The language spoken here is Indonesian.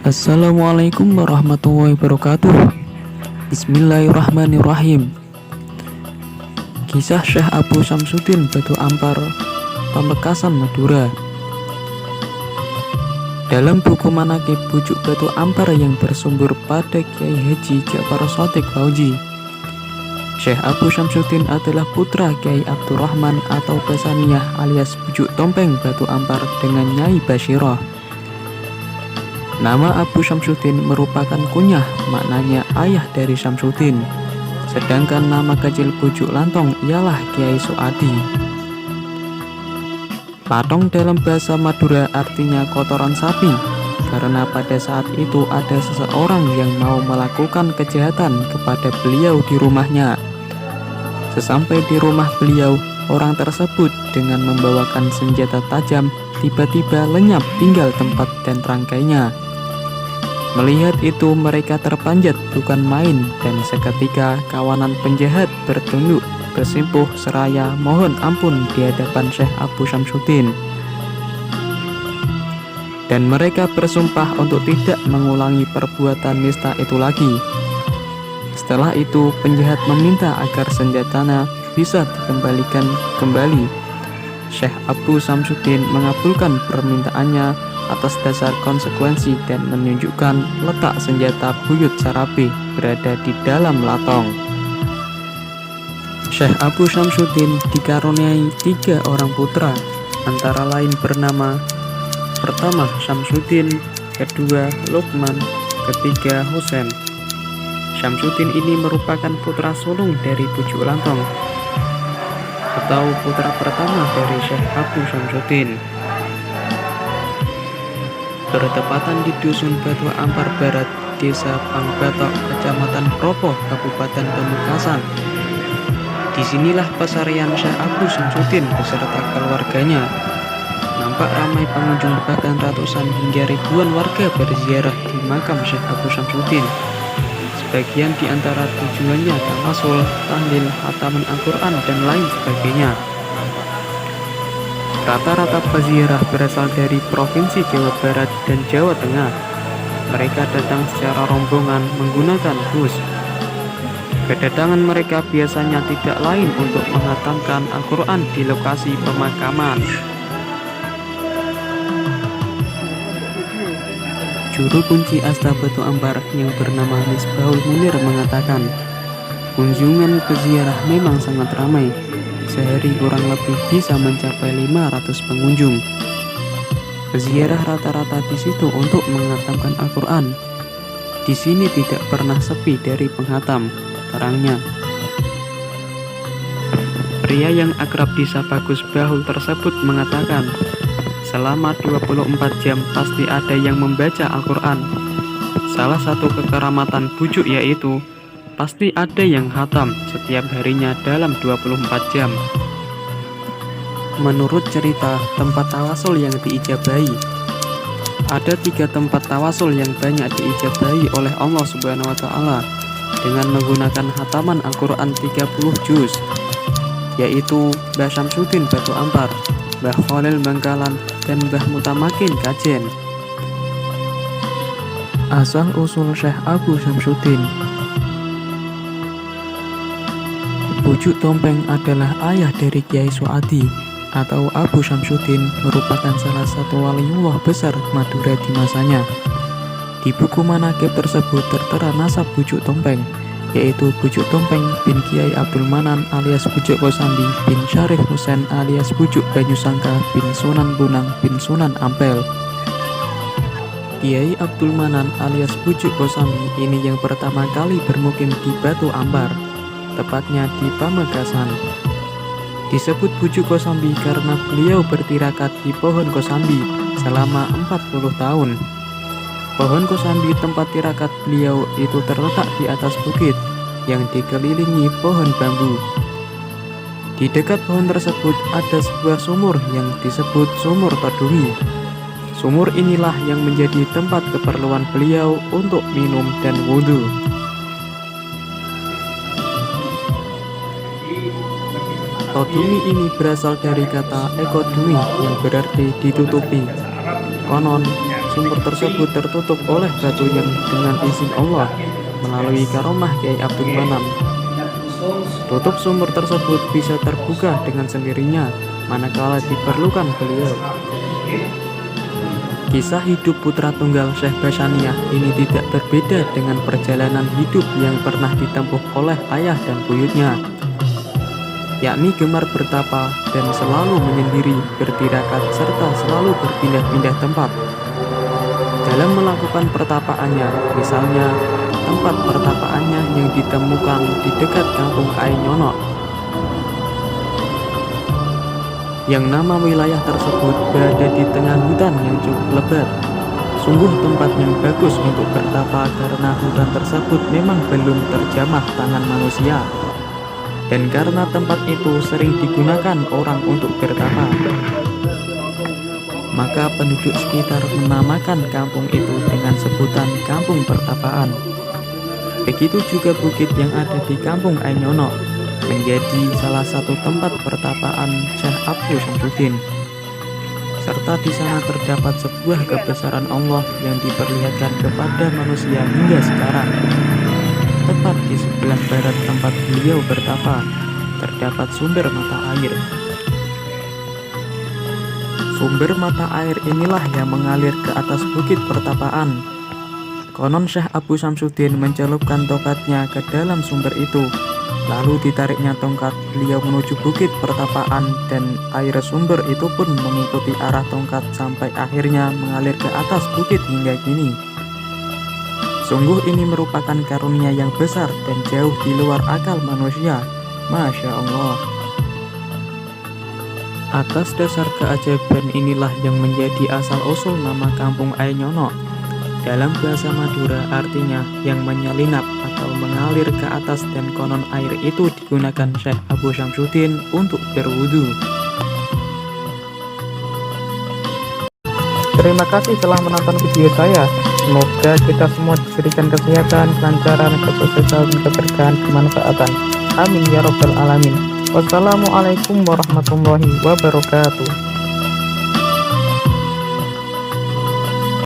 Assalamualaikum warahmatullahi wabarakatuh. Bismillahirrahmanirrahim. Kisah Syekh Abu Syamsuddin Batu Ampar, Pamekasan, Madura. Dalam buku Manaqib Bujuk Batu Ampar yang bersumber pada Kiai Haji Ja'far Shadiq Fauzi, Syekh Abu Syamsuddin adalah putra Kiai Abdurrahman atau Basaniyah alias Bujuk Tompeng Batu Ampar dengan Nyai Basyirah. Nama Abu Syamsuddin merupakan kunyah, maknanya ayah dari Syamsuddin. Sedangkan nama kecil Bujuk Lantong ialah Kiai Suadi. Latong dalam bahasa Madura artinya kotoran sapi, karena pada saat itu ada seseorang yang mau melakukan kejahatan kepada beliau di rumahnya. Sesampai di rumah beliau, orang tersebut dengan membawakan senjata tajam tiba-tiba lenyap tinggal tempat dan rangkainya. Melihat itu mereka terpanjat bukan main, dan seketika kawanan penjahat bertunduk bersimpuh seraya mohon ampun di hadapan Syekh Abu Syamsuddin. Dan mereka bersumpah untuk tidak mengulangi perbuatan nista itu lagi. Setelah itu penjahat meminta agar senjatanya bisa dikembalikan kembali. Syekh Abu Syamsuddin mengabulkan permintaannya atas dasar konsekuensi dan menunjukkan letak senjata buyut Sarabi berada di dalam latong. Syekh Abu Syamsuddin dikaruniai 3 orang putra, antara lain bernama pertama Syamsuddin, kedua Luqman, ketiga Husain. Syamsuddin ini merupakan putra sulung dari Bujuk Lantong atau putra pertama dari Syekh Abu Syamsuddin. Bertepatan di Dusun Batu Ampar Barat, Desa Pangbatok, Kecamatan Propo, Kabupaten Pamekasan. Disinilah pesarian Syekh Abu Syamsuddin beserta keluarganya. Nampak ramai pengunjung, bahkan ratusan hingga ribuan warga berziarah di makam Syekh Abu Syamsuddin. Sebagian di antara tujuannya tawasul, tahlil, khataman Al-Quran, dan lain sebagainya. Rata-rata peziarah berasal dari Provinsi Jawa Barat dan Jawa Tengah. Mereka datang secara rombongan menggunakan bus. Kedatangan mereka biasanya tidak lain untuk menghatamkan Al-Quran di lokasi pemakaman. Juru kunci Asta Batu Ampar yang bernama Misbahul Munir mengatakan, kunjungan peziarah memang sangat ramai. Sehari kurang lebih bisa mencapai 500 pengunjung. Peziarah rata-rata di situ untuk menghatamkan Al-Quran. Di sini tidak pernah sepi dari penghatam, terangnya. Pria yang akrab disapa Gus Bahul tersebut mengatakan, selama 24 jam pasti ada yang membaca Al-Quran. Salah satu kekeramatan Bujuk yaitu pasti ada yang khatam setiap harinya dalam 24 jam. Menurut cerita tempat tawasul yang diijabahi, ada 3 tempat tawasul yang banyak diijabahi oleh Allah Subhanahu wa Ta'ala dengan menggunakan khataman Al-Quran 30 juz, yaitu Mbah Syamsuddin Batu Ampar, Mbah Khalil Bangkalan, dan Mbah Mutamakin Kajen. Asal usul Syekh Abu Syamsuddin. Bujuk Tompeng adalah ayah dari Kiai Suadi atau Abu Syamsuddin, merupakan salah satu waliullah besar Madura di masanya. Di buku Manaqib tersebut tertera nasab Bujuk Tompeng, yaitu Bujuk Tompeng bin Kiai Abdul Manan alias Bujuk Kosambi bin Syarif Husain alias Bujuk Banyusangka bin Sunan Bunang bin Sunan Ampel. Kiai Abdul Manan alias Bujuk Kosambi ini yang pertama kali bermukim di Batu Ampar, tepatnya di Pamekasan. Disebut Bujuk Kosambi karena beliau bertirakat di pohon kosambi selama 40 tahun. Pohon kosambi tempat tirakat beliau itu terletak di atas bukit yang dikelilingi pohon bambu. Di dekat pohon tersebut ada sebuah sumur yang disebut Sumur Todungi. Sumur inilah yang menjadi tempat keperluan beliau untuk minum dan wudhu. Todungi ini berasal dari kata ekodungi yang berarti ditutupi. Konon, sumur tersebut tertutup oleh batu yang dengan izin Allah melalui karomah Kiai Abdul Manam. Tutup sumur tersebut bisa terbuka dengan sendirinya manakala diperlukan beliau. Kisah hidup putra tunggal Syekh Basaniyah ini tidak berbeda dengan perjalanan hidup yang pernah ditempuh oleh ayah dan buyutnya, yakni gemar bertapa dan selalu menyendiri, bertirakat, serta selalu berpindah-pindah tempat. Dalam melakukan pertapaannya, misalnya tempat pertapaannya yang ditemukan di dekat kampung Ainyono, yang nama wilayah tersebut berada di tengah hutan yang cukup lebat. Sungguh tempat yang bagus untuk bertapa karena hutan tersebut memang belum terjamah tangan manusia, dan karena tempat itu sering digunakan orang untuk bertapa, maka penduduk sekitar menamakan kampung itu dengan sebutan Kampung Pertapaan. Begitu juga bukit yang ada di kampung Ainyono menjadi salah satu tempat pertapaan Syekh Abu Syamsuddin, serta di sana terdapat sebuah kebesaran Allah yang diperlihatkan kepada manusia hingga sekarang. Tepat di sebelah barat tempat beliau bertapa terdapat sumber mata air. Sumber mata air inilah yang mengalir ke atas bukit pertapaan. Konon Syekh Abu Syamsuddin mencelupkan tongkatnya ke dalam sumber itu, lalu ditariknya tongkat beliau menuju bukit pertapaan, dan air sumber itu pun mengikuti arah tongkat sampai akhirnya mengalir ke atas bukit hingga kini. Sungguh ini merupakan karunia yang besar dan jauh di luar akal manusia. Masya Allah. Atas dasar keajaiban inilah yang menjadi asal-usul nama kampung Ainyono. Dalam bahasa Madura artinya yang menyelinap atau mengalir ke atas, dan konon air itu digunakan Syekh Abu Syamsuddin untuk berwudu. Terima kasih telah menonton video saya. Semoga kita semua diberikan kesehatan, kelancaran, kesuksesan, keberkahan, kemanfaatan. Amin ya rabbal alamin. Wassalamualaikum warahmatullahi wabarakatuh.